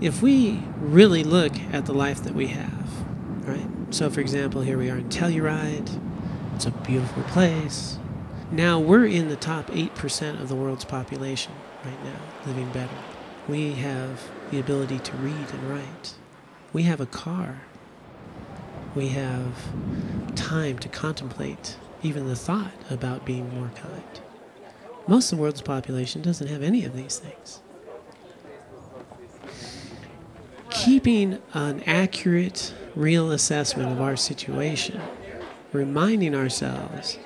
If we really look at the life that we have, right? So, for example, here we are in Telluride. It's a beautiful place. Now we're in the top 8% of the world's population right now, living better. We have the ability to read and write. We have a car. We have time to contemplate even the thought about being more kind. Most of the world's population doesn't have any of these things. Keeping an accurate, real assessment of our situation, reminding ourselves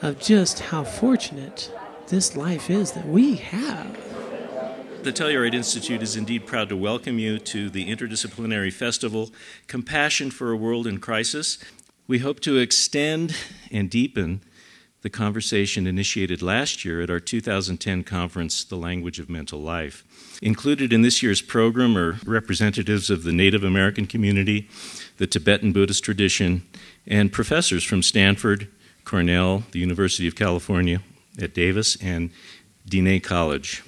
of just how fortunate this life is that we have. The Telluride Institute is indeed proud to welcome you to the interdisciplinary festival, Compassion for a World in Crisis. We hope to extend and deepen the conversation initiated last year at our 2010 conference, The Language of Mental Life. Included in this year's program are representatives of the Native American community, the Tibetan Buddhist tradition, and professors from Stanford, Cornell, the University of California at Davis, and Diné College.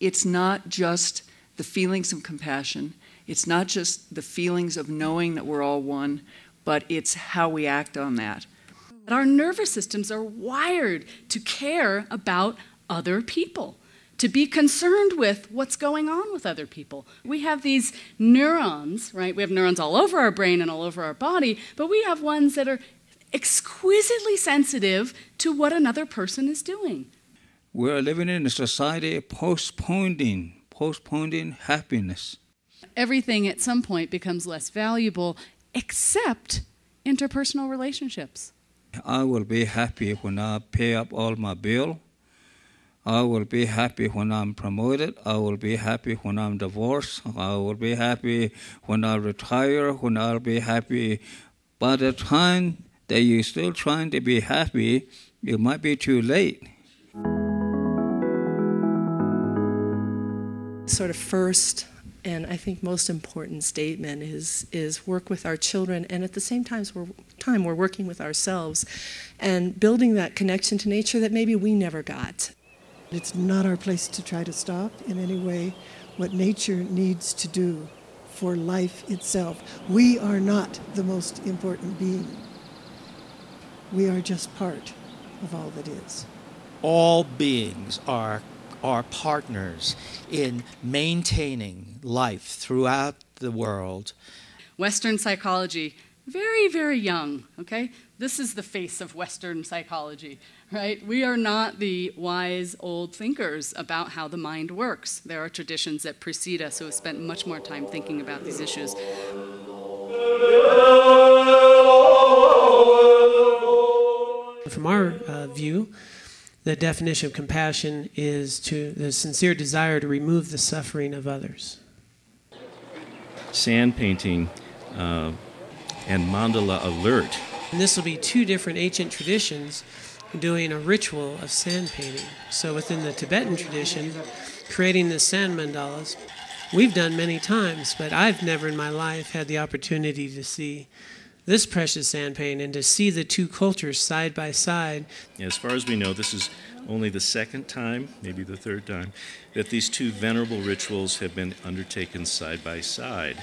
It's not just the feelings of compassion. It's not just the feelings of knowing that we're all one, but it's how we act on that. Our nervous systems are wired to care about other people, to be concerned with what's going on with other people. We have these neurons, right? We have neurons all over our brain and all over our body, but we have ones that are exquisitely sensitive to what another person is doing. We're living in a society postponing happiness. Everything at some point becomes less valuable, except interpersonal relationships. I will be happy when I pay up all my bill. I will be happy when I'm promoted. I will be happy when I'm divorced. I will be happy when I retire, when I'll be happy. By the time that you're still trying to be happy, it might be too late. Sort of first and I think most important statement is work with our children, and at the same time we're working with ourselves and building that connection to nature that maybe we never got. It's not our place to try to stop in any way what nature needs to do for life itself. We are not the most important being. We are just part of all that is. All beings are partners in maintaining life throughout the world. Western psychology, very, very young, okay? This is the face of Western psychology, right? We are not the wise old thinkers about how the mind works. There are traditions that precede us who have spent much more time thinking about these issues. From our view, the definition of compassion is the sincere desire to remove the suffering of others. Sand painting and mandala alert. And this will be two different ancient traditions doing a ritual of sand painting. So within the Tibetan tradition, creating the sand mandalas, we've done many times, but I've never in my life had the opportunity to see this precious sand painting and to see the two cultures side by side. As far as we know, this is only the second time, maybe the third time, that these two venerable rituals have been undertaken side by side.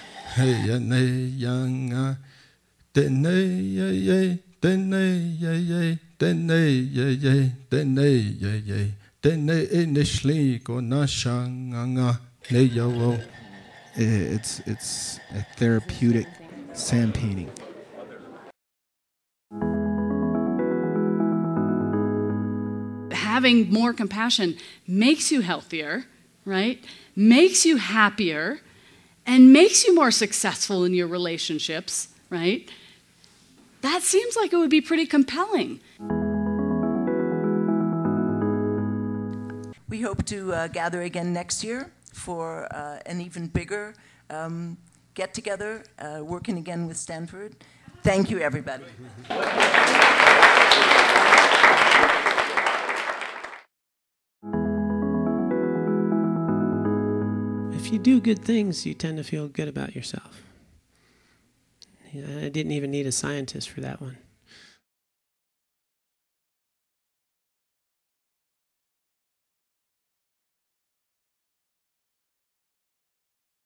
It's a therapeutic sand painting. Having more compassion makes you healthier, right? Makes you happier, and makes you more successful in your relationships, right? That seems like it would be pretty compelling. We hope to gather again next year for an even bigger get-together, working again with Stanford. Thank you, everybody. If you do good things, you tend to feel good about yourself. I didn't even need a scientist for that one.